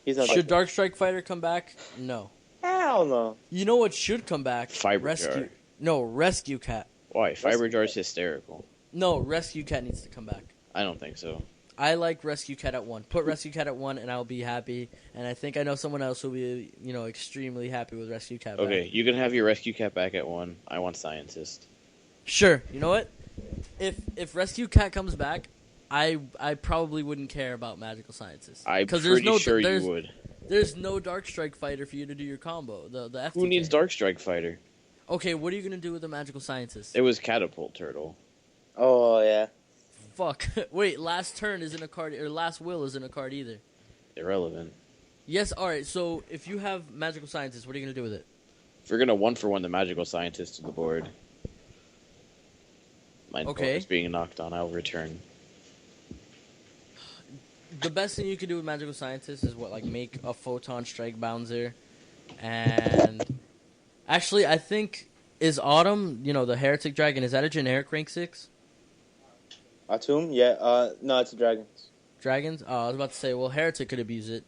C: He's not.
A: Should Dark Strike Fighter come back? No.
C: Hell no.
A: You know what should come back?
B: Fiber
A: Rescue.
B: Jar.
A: No, Rescue Cat.
B: Why? Fiber Jar's hysterical.
A: No, Rescue Cat needs to come back.
B: I don't think so.
A: I like Rescue Cat at 1. Put Rescue Cat at 1, and I'll be happy. And I think I know someone else who will be, extremely happy with Rescue Cat back.
B: Okay, you can have your Rescue Cat back at 1. I want Scientist.
A: Sure. You know what? If Rescue Cat comes back, I probably wouldn't care about Magical Sciences.
B: I'm
A: 'Cause
B: pretty sure you would.
A: There's no Dark Strike Fighter for you to do your combo. The FTK.
B: Who needs Darkstrike Fighter?
A: Okay, what are you gonna do with the Magical Scientist?
B: It was Catapult Turtle.
C: Oh yeah.
A: Fuck. Wait, Last Turn isn't a card, or Last Will isn't a card either.
B: Irrelevant.
A: Yes. All right. So if you have Magical Scientist, what are you gonna do with it?
B: If we're gonna 1-for-1 the Magical Scientist to the board, my door
A: Okay.
B: is being knocked on. I'll return.
A: The best thing you can do with Magical Scientist is make a Photon Strike Bouncer, and actually I think is Autumn, the Heretic Dragon, is that a generic rank 6?
C: Atum? Yeah. No, it's a dragons.
A: Dragons? Oh, I was about to say, well, Heretic could abuse it.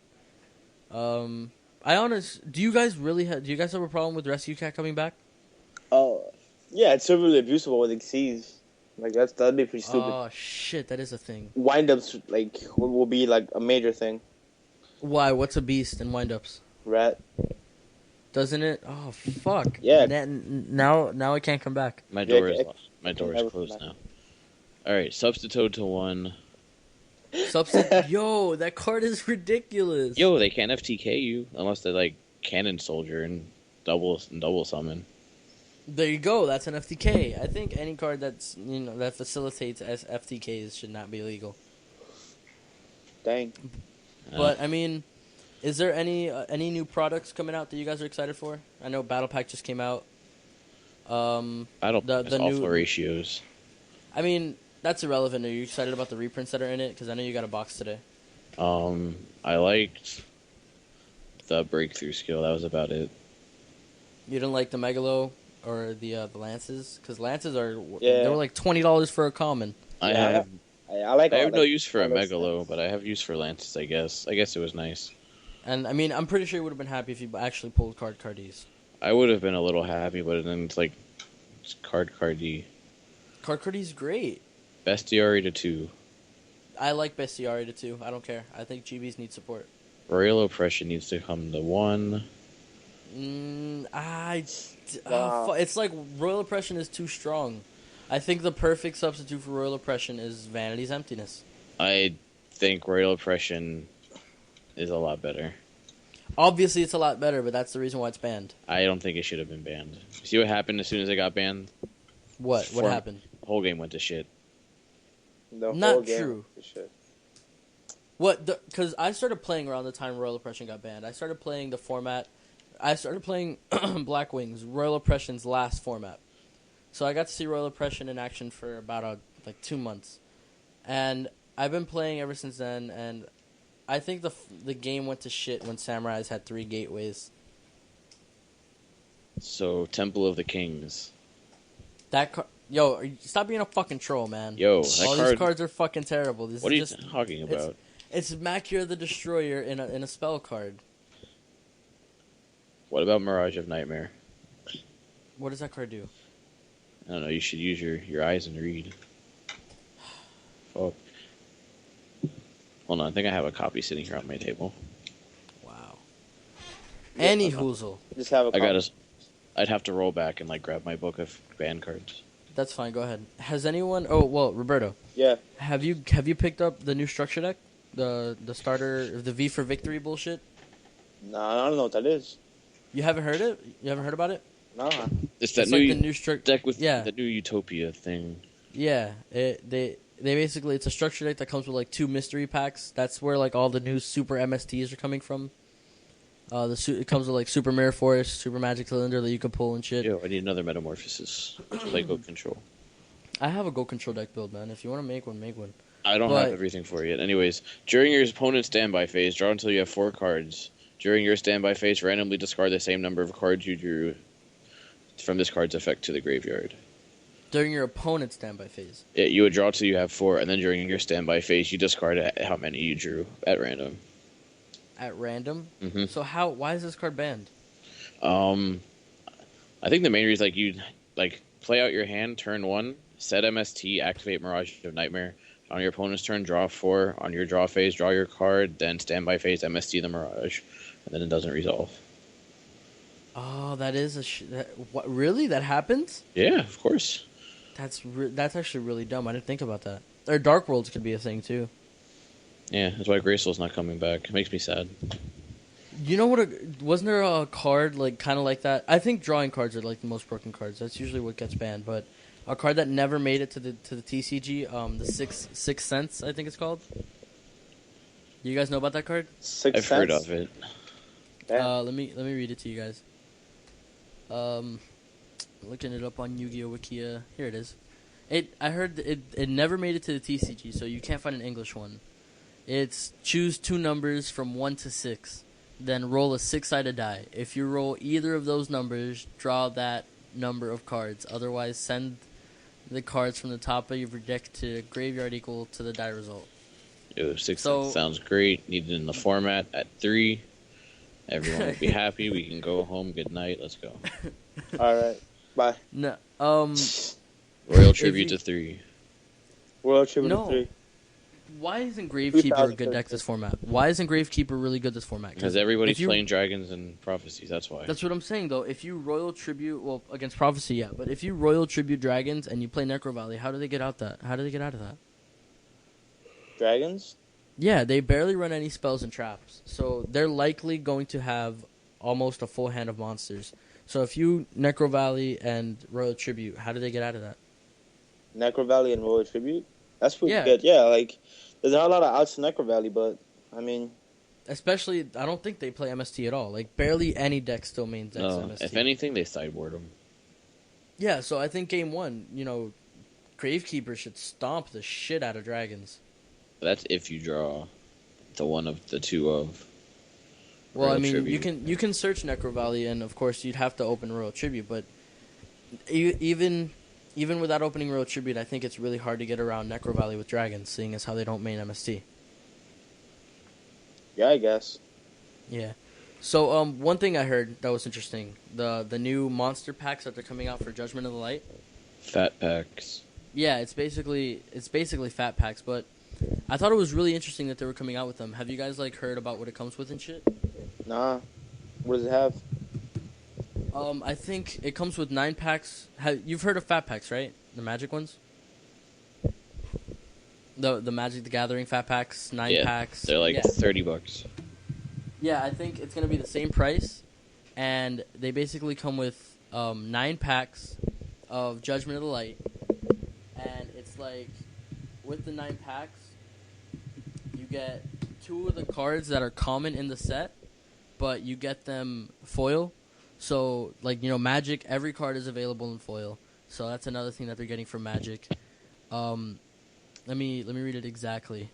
A: Do you guys have a problem with Rescue Cat coming back?
C: Oh, yeah. It's so really abusable with Xyz. That'd be pretty stupid.
A: Oh shit, that is a thing.
C: Windups will be a major thing.
A: Why? What's a beast in windups?
C: Rat.
A: Doesn't it? Oh fuck.
C: Yeah.
A: Now it can't come back.
B: My
C: Yeah,
B: door is
C: it-
B: locked. My door
C: never
B: is closed
C: come
B: now. All right, Substitute to 1.
A: Substitute. Yo, that card is ridiculous.
B: Yo, they can't FTK you unless they Cannon Soldier and double summon.
A: There you go. That's an FTK. I think any card that's that facilitates as FTKs should not be illegal.
C: Dang.
A: But I mean, is there any new products coming out that you guys are excited for? I know Battle Pack just came out.
B: Battle
A: the
B: the
A: new-
B: awful ratios.
A: I mean, that's irrelevant. Are you excited about the reprints that are in it? Because I know you got a box today.
B: I liked the breakthrough skill. That was about it.
A: You didn't like the Megalo or the Lances? Because Lances they
C: Yeah.
A: were like $20 for a common.
B: I
C: Yeah,
B: have
C: I like.
B: I
C: all
B: have no
C: that-
B: use for a
C: all those
B: Megalo,
C: things.
B: but I have use for Lances. I guess it was nice.
A: And I mean, I'm pretty sure you would have been happy if you actually pulled Cardies.
B: I would have been a little happy, but then it's Cardi.
A: Cardies great.
B: Bestiary to 2.
A: I like Bestiary to 2. I don't care. I think GBs need support.
B: Royal Oppression needs to come to 1.
C: Wow.
A: It's like Royal Oppression is too strong. I think the perfect substitute for Royal Oppression is Vanity's Emptiness.
B: I think Royal Oppression is a lot better.
A: Obviously, it's a lot better, but that's the reason why it's banned.
B: I don't think it should have been banned. See what happened as soon as it got banned?
A: What? What happened?
B: The whole game went to shit.
C: The whole
A: Not
C: game
A: true.
C: was shit.
A: What? Because I started playing around the time Royal Oppression got banned. I started playing the format. I started playing Black Wings, Royal Oppression's last format. So I got to see Royal Oppression in action for about 2 months, and I've been playing ever since then. And I think the game went to shit when Samurais had 3 gateways.
B: So, Temple of the Kings.
A: Stop being a fucking troll, man.
B: Yo,
A: All these cards are fucking terrible. This
B: what are
A: is
B: you
A: just,
B: talking about?
A: It's Makir the Destroyer in a spell card.
B: What about Mirage of Nightmare?
A: What does that card do?
B: I don't know, you should use your eyes and read. Fuck. Hold on, I think I have a copy sitting here on my table.
A: Wow. Any hoozle.
C: Just have a
B: I'd have to roll back and grab my book of band cards.
A: That's fine. Go ahead. Has anyone? Oh well, Roberto.
C: Yeah.
A: Have you picked up the new structure deck, the starter, the V for Victory bullshit?
C: Nah, I don't know what that is.
A: You haven't heard it? You haven't heard about it?
C: Nah.
B: It's that
A: It's
B: new,
A: like the new
B: deck with
A: yeah.
B: the new Utopia thing.
A: Yeah. They basically, it's a structure deck that comes with 2 mystery packs. That's where all the new super MSTs are coming from. It comes with Super Mirror Force, Super Magic Cylinder that you can pull and shit.
B: Yo, I need another Metamorphosis. Play Go Control.
A: I have a Go Control deck build, man. If you want to make one, make one.
B: I don't have everything for it yet. Anyways, during your opponent's standby phase, draw until you have 4 cards. During your standby phase, randomly discard the same number of cards you drew from this card's effect to the graveyard.
A: During your opponent's standby phase?
B: Yeah, you would draw till you have 4, and then during your standby phase, you discard how many you drew at random.
A: At random?
B: Mm-hmm.
A: So why is this card banned?
B: I think the main reason is you play out your hand, turn 1, set MST, activate Mirage of Nightmare. On your opponent's turn, draw 4. On your draw phase, draw your card, then standby phase, MST the Mirage. And then it doesn't resolve.
A: Oh, that is what? Really? That happens?
B: Yeah, of course.
A: That's actually really dumb. I didn't think about that. Or Dark Worlds could be a thing too.
B: Yeah, that's why Graysoul's not coming back. It makes me sad.
A: You know what? Wasn't there a card kind of like that? I think drawing cards are the most broken cards. That's usually what gets banned. But a card that never made it to the TCG, the Sixth Sense, I think it's called. You guys know about that card?
C: I've
B: heard of it.
A: Let me read it to you guys. Looking it up on Yu-Gi-Oh! Wikia. Here it is. I heard it never made it to the TCG, so you can't find an English one. It's choose 2 numbers from 1 to 6, then roll a 6-sided die. If you roll either of those numbers, draw that number of cards. Otherwise, send the cards from the top of your deck to graveyard equal to the die result.
B: Yo, 6 sounds great. Need it in the format at 3. Everyone will be happy. We can go home. Good night. Let's go.
C: All right. Bye.
A: No.
B: Royal Tribute to 3.
C: Royal Tribute to 3.
A: Why isn't Gravekeeper a good deck this format? Why isn't Gravekeeper really good this format?
B: Because everybody's playing Dragons and Prophecies, that's why.
A: That's what I'm saying, though. If you Royal Tribute, against Prophecy, yeah, but if you Royal Tribute Dragons and you play Necro Valley, how do they get out of that?
C: Dragons?
A: Yeah, they barely run any spells and traps, so they're likely going to have almost a full hand of monsters. So if you Necro Valley and Royal Tribute, how do they get out of that?
C: Necro Valley and Royal Tribute? That's pretty good. Yeah, there's not a lot of outs in Necro Valley, but, I mean...
A: Especially, I don't think they play MST at all. Barely any deck still mains MST.
B: If anything, they sideboard them.
A: Yeah, so I think game 1, Gravekeeper should stomp the shit out of Dragons.
B: That's if you draw the one of the 2 of...
A: Well,
B: Royal
A: I mean,
B: Tribute.
A: you can search Necro Valley, and of course you'd have to open Royal Tribute, but even without opening Royal Tribute, I think it's really hard to get around Necro Valley with Dragons, seeing as how they don't main MST.
C: Yeah, I guess.
A: Yeah. So, one thing I heard that was interesting, the new monster packs that they're coming out for Judgment of the Light.
B: Fat packs.
A: Yeah, it's basically fat packs, but I thought it was really interesting that they were coming out with them. Have you guys like heard about what it comes with and shit?
C: Nah. What does it have?
A: I think it comes with 9 packs. You've heard of fat packs, right? The magic ones. The Magic the Gathering fat packs, 9 packs.
B: They're like $30.
A: Yeah, I think it's gonna be the same price, and they basically come with 9 packs of Judgment of the Light, and it's like with the 9 packs, you get 2 of the cards that are common in the set, but you get them foil. So like Magic, every card is available in foil. So that's another thing that they're getting from Magic. Let me read it exactly.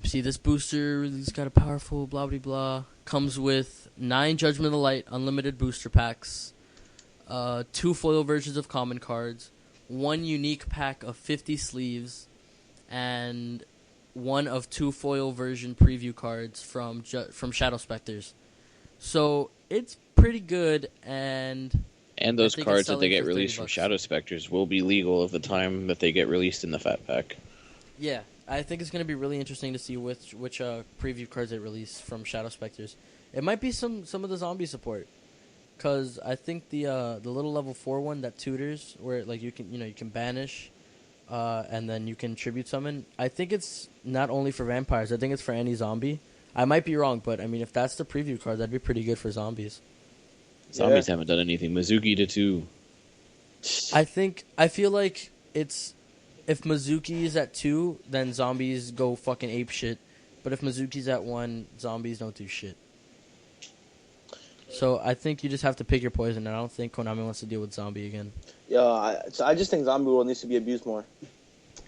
A: See, this booster has got a powerful blah blah blah. Comes with 9 Judgment of the Light unlimited booster packs, 2 foil versions of common cards, 1 unique pack of 50 sleeves, and 1 of 2 foil version preview cards from Shadow Specters. So it's pretty good, and
B: those cards that they get released
A: $30.
B: from Shadow Specters will be legal at the time that they get released in the Fat Pack.
A: Yeah, I think it's going to be really interesting to see which preview cards they release from Shadow Specters. It might be some of the zombie support, because I think the little level 4 one that tutors, where like you can banish, and then you can tribute summon. I think it's not only for vampires. I think it's for any zombie. I might be wrong, but I mean, if that's the preview card, that'd be pretty good for zombies.
B: Zombies haven't done anything. Mizuki did too.
A: I feel like it's if Mizuki is at 2, then zombies go fucking ape shit. But if Mizuki's at 1, zombies don't do shit. So I think you just have to pick your poison, and I don't think Konami wants to deal with zombie again.
C: Yeah, I just think Zombie World needs to be abused more.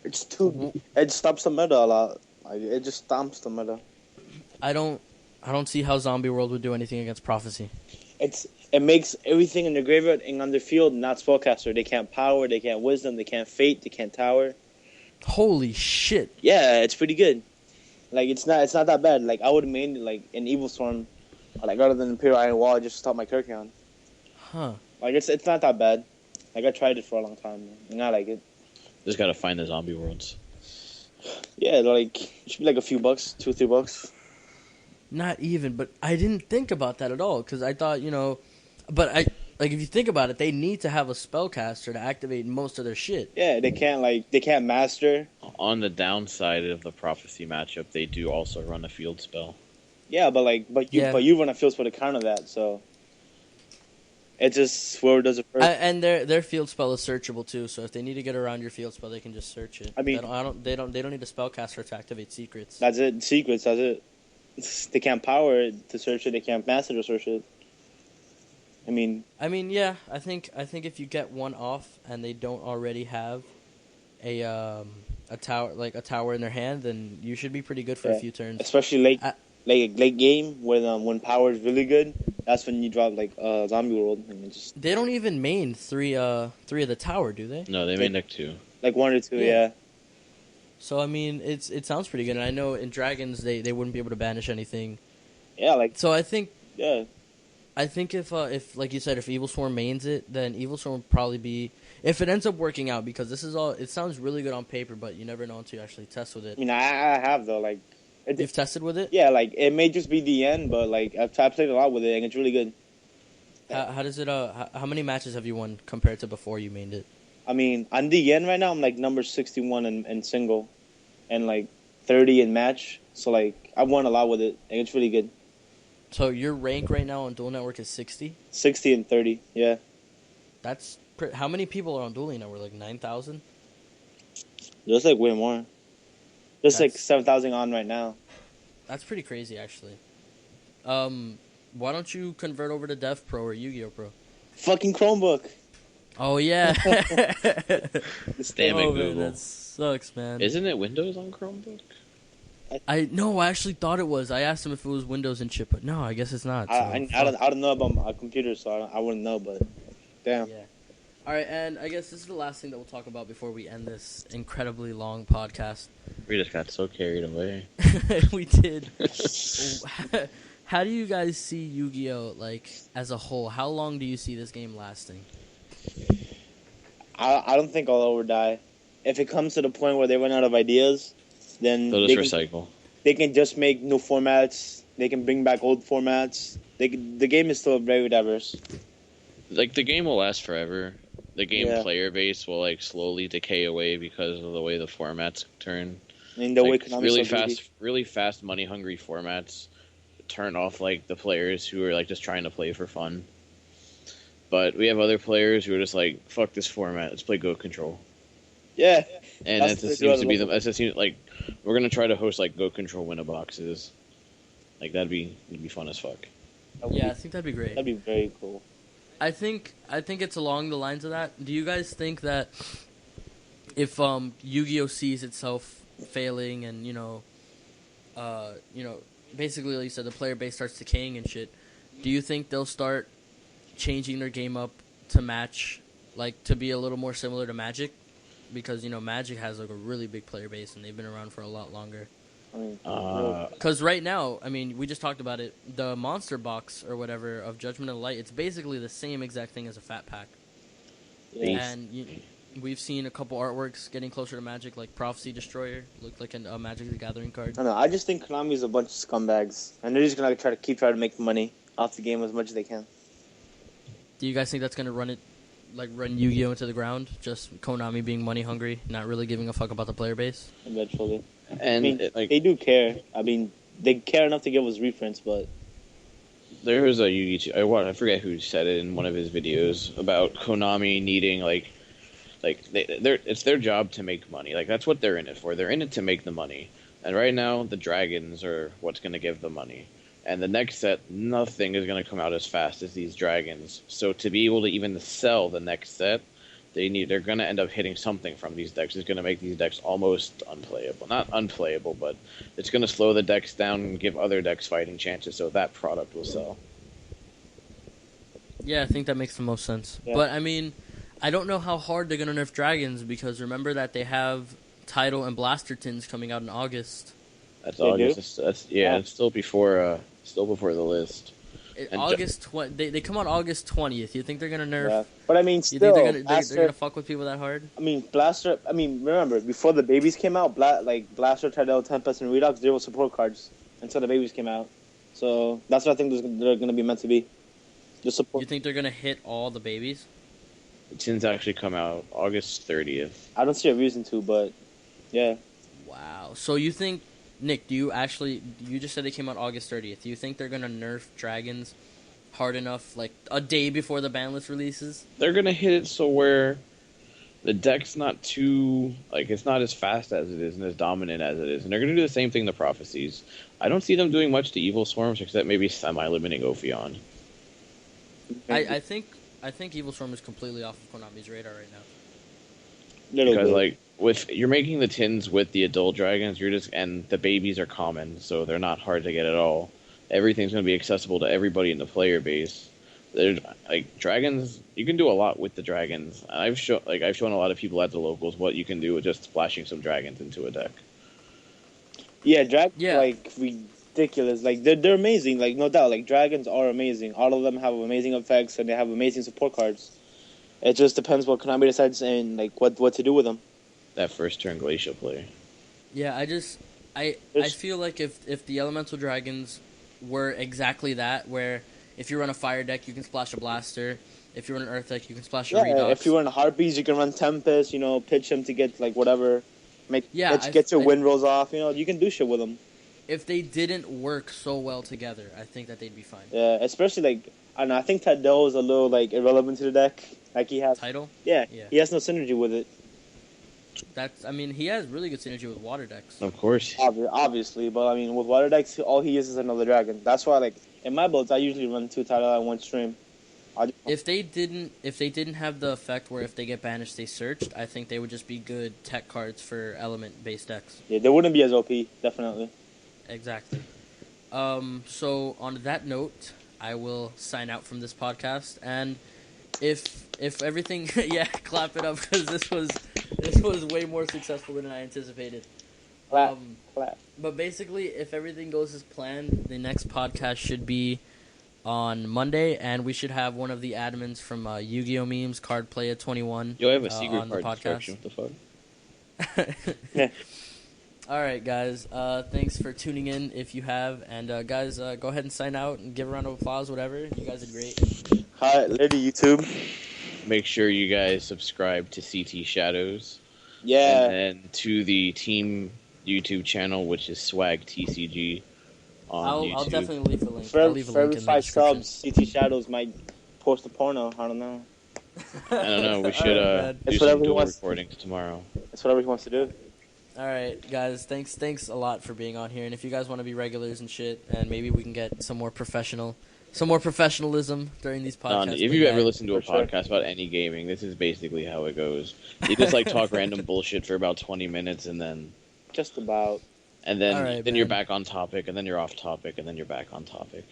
C: It's too. It stops the meta a lot. Like, it just stomps the meta.
A: I don't see how Zombie World would do anything against Prophecy.
C: It makes everything in the graveyard and on the field not spellcaster. They can't power, they can't wisdom, they can't fate, they can't tower.
A: Holy shit!
C: Yeah, it's pretty good. Like it's not that bad. Like I would have made like an Evil Storm, like rather than Imperial Iron Wall, just to stop my Kirkion.
A: Huh?
C: Like it's not that bad. Like I tried it for a long time, and I like it.
B: Just gotta find the zombie worlds.
C: Yeah, like it should be like a few bucks, $2-3.
A: Not even, but I didn't think about that at all, because I thought, but if you think about it, they need to have a spellcaster to activate most of their shit.
C: Yeah, they can't master.
B: On the downside of the Prophecy matchup, they do also run a field spell.
C: Yeah, but you run a field spell to counter that, so it's just whoever does it first.
A: And their field spell is searchable too, so if they need to get around your field spell, they can just search it.
C: I mean,
A: they don't need a spellcaster to activate secrets.
C: That's it. Secrets. That's it. They can't power it to search it. They can't master to search it. I mean,
A: yeah. I think if you get one off and they don't already have a tower in their hand, then you should be pretty good for a few turns.
C: Especially late game when power is really good. That's when you drop like Zombie World. And
A: they don't even main three of the tower, do they?
B: No, they main deck 2.
C: Like 1 or 2, yeah.
A: So I mean, it sounds pretty good. And I know in Dragons they wouldn't be able to banish anything.
C: Yeah, like
A: so I think.
C: Yeah.
A: I think if like you said, if Evil Swarm mains it, then Evil Swarm would probably be, if it ends up working out, because this is all, it sounds really good on paper, but you never know until you actually test with it.
C: I mean, I have though, like.
A: You've tested with it?
C: Yeah, like it may just be the end, but like I've played a lot with it, and it's really good.
A: How does it? How many matches have you won compared to before you mained it?
C: I mean, on the end right now, I'm like number 61 in single, and like 30 in match. So like I've won a lot with it, and it's really good.
A: So your rank right now on Duel Network is 60?
C: 60 and 30, yeah.
A: That's how many people are on Duel Network? Like 9,000?
C: There's like way more. There's like 7,000 on right now.
A: That's pretty crazy, actually. Why don't you convert over to Dev Pro or Yu-Gi-Oh Pro?
C: Fucking Chromebook.
A: Oh yeah.
B: Damn it, Google.
A: Man, that sucks, man.
B: Isn't it Windows on Chromebook?
A: I actually thought it was. I asked him if it was Windows and shit, but no, I guess it's not. So
C: I don't know about my computer, so I wouldn't know. But damn.
A: Yeah. All right, and I guess this is the last thing that we'll talk about before we end this incredibly long podcast.
B: We just got so carried away.
A: We did. How do you guys see Yu-Gi-Oh like as a whole? How long do you see this game lasting?
C: I don't think I'll ever die. if it comes to the point where they run out of ideas, then
B: They'll just recycle.
C: They can just make new formats. They can bring back old formats. The game is still very diverse.
B: Like, the game will last forever. The game
C: Yeah.
B: player base will, like, slowly decay away because of the way the formats turn.
C: I mean, the way
B: Like,
C: Konami's
B: really fast, money-hungry formats turn off, like, the players who are, like, just trying to play for fun. But we have other players who are just like, fuck this format, let's play Goat Control.
C: Yeah.
B: And that just seems to be the. It just seems like we're gonna try to host like Goat Control winner boxes. Like it'd be fun as fuck.
A: Yeah, I think that'd be great.
C: That'd be very cool.
A: I think it's along the lines of that. Do you guys think that if Yu-Gi-Oh sees itself failing and basically like you said the player base starts decaying and shit, do you think they'll start changing their game up to match, like to be a little more similar to Magic? Because Magic has like a really big player base and they've been around for a lot longer.
C: I mean,
A: Because right now, I mean, we just talked about it. The monster box or whatever of Judgment of the Light, it's basically the same exact thing as a fat pack.
C: yeah.
A: And we've seen a couple artworks getting closer to Magic, like Prophecy Destroyer looked like a Magic the Gathering card.
C: I don't know. I just think Konami's a bunch of scumbags, and they're just gonna try to make money off the game as much as they can.
A: Do you guys think that's gonna run Yu-Gi-Oh into the ground? Just Konami being money hungry, not really giving a fuck about the player base.
C: Eventually,
B: And
C: I mean, they do care. I mean, they care enough to give us reprints, but
B: there was a YouTube. I forget who said it in one of his videos about Konami needing it's their job to make money. Like that's what they're in it for. They're in it to make the money. And right now, the dragons are what's going to give the money. And the next set, nothing is going to come out as fast as these dragons. So to be able to even sell the next set, they're going to end up hitting something from these decks. It's going to make these decks almost unplayable. Not unplayable, but it's going to slow the decks down and give other decks fighting chances. So that product will sell.
A: Yeah, I think that makes the most sense.
C: Yeah.
A: But I mean, I don't know how hard they're gonna nerf dragons because remember that they have Tidal and Blaster Tins coming out in August.
B: That's
C: They
B: August.
C: do?
B: It's still before the list. And
A: They come on August 20th. You think they're gonna nerf?
C: yeah. But I mean,
A: You
C: still,
A: think they're
C: Blaster,
A: gonna fuck with people that hard?
C: I mean, Blaster. I mean, remember before the babies came out, Blaster, Tidal, Tempest, and Redux, they were support cards until the babies came out. So that's what I think they're going to be meant to be. Just support.
A: You think they're gonna hit all the babies?
B: The tins actually come out August 30th.
C: I don't see a reason to, but yeah.
A: Wow. So you think, Nick? You just said they came out August 30th. Do you think they're gonna nerf dragons hard enough, like a day before the ban list releases?
B: They're gonna hit it so where the deck's not too it's not as fast as it is and as dominant as it is, and they're gonna do the same thing to Prophecies. I don't see them doing much to Evil Swarms except maybe semi-limiting Ophion.
A: I think Evil Storm is completely off of Konami's radar right now.
B: Because you're making the tins with the adult dragons, and the babies are common, so they're not hard to get at all. Everything's going to be accessible to everybody in the player base. There's dragons. You can do a lot with the dragons. I've shown a lot of people at the locals what you can do with just splashing some dragons into a deck.
C: Yeah, ridiculous. They're amazing. No doubt. Dragons are amazing. All of them have amazing effects and they have amazing support cards. It just depends what Konami decides and what to do with them.
B: That first turn Glacial play.
A: Yeah, I feel like if the Elemental Dragons were exactly that, where if you run a Fire deck, you can splash a Blaster. If you run an Earth deck, you can splash a Redux.
C: If you run Harpies, you can run Tempest. Pitch them to get whatever. Get your wind rolls off. You can do shit with them.
A: If they didn't work so well together, I think that they'd be fine.
C: Yeah, especially I don't know. I think Tidal is a little irrelevant to the deck. He has
A: Tidal.
C: Yeah, he has no synergy with it.
A: He has really good synergy with water decks.
B: Of course.
C: Obviously, but with water decks, all he is another dragon. That's why, in my builds, I usually run 2 Tidal at one stream.
A: If they didn't have the effect where if they get banished they searched, I think they would just be good tech cards for element based decks.
C: Yeah, they wouldn't be as OP, definitely.
A: Exactly. So on that note, I will sign out from this podcast, and if everything, yeah, clap it up because this was way more successful than I anticipated.
C: Clap.
A: But basically, if everything goes as planned, the next podcast should be on Monday, and we should have one of the admins from Yu-Gi-Oh! Memes, Card Playa 21.
B: You'll have a secret
A: on the
B: card
A: podcast.
B: description. What the fuck?
C: Yeah.
A: All right, guys. Thanks for tuning in. If you have, and guys, go ahead and sign out and give a round of applause. Whatever. You guys are great.
C: Hi, later YouTube.
B: Make sure you guys subscribe to CT Shadows.
C: Yeah.
B: And then to the team YouTube channel, which is Swag TCG on YouTube.
A: I'll definitely leave a link.
C: For
A: I'll leave a
C: every
A: link in the
C: 5
A: description.
C: subs, CT Shadows might post a porno. I don't know.
B: I don't know. We should
A: All right,
B: do
C: It's
B: some
C: whatever he
B: dual
C: wants.
B: recordings tomorrow.
C: That's whatever he wants to do.
A: All right, guys. Thanks a lot for being on here. And if you guys want to be regulars and shit, and maybe we can get some more professionalism during these podcasts.
B: If you ever listen to a
C: For sure.
B: podcast about any gaming, this is basically how it goes. You just like talk random bullshit for about 20 minutes, and then
C: Just about.
A: All right,
B: then you're
A: man.
B: back on topic, and then you're off topic, and then you're back on topic.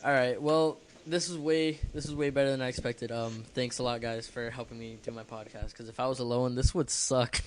A: All right. Well, this is way better than I expected. Thanks a lot, guys, for helping me do my podcast. Because if I was alone, this would suck.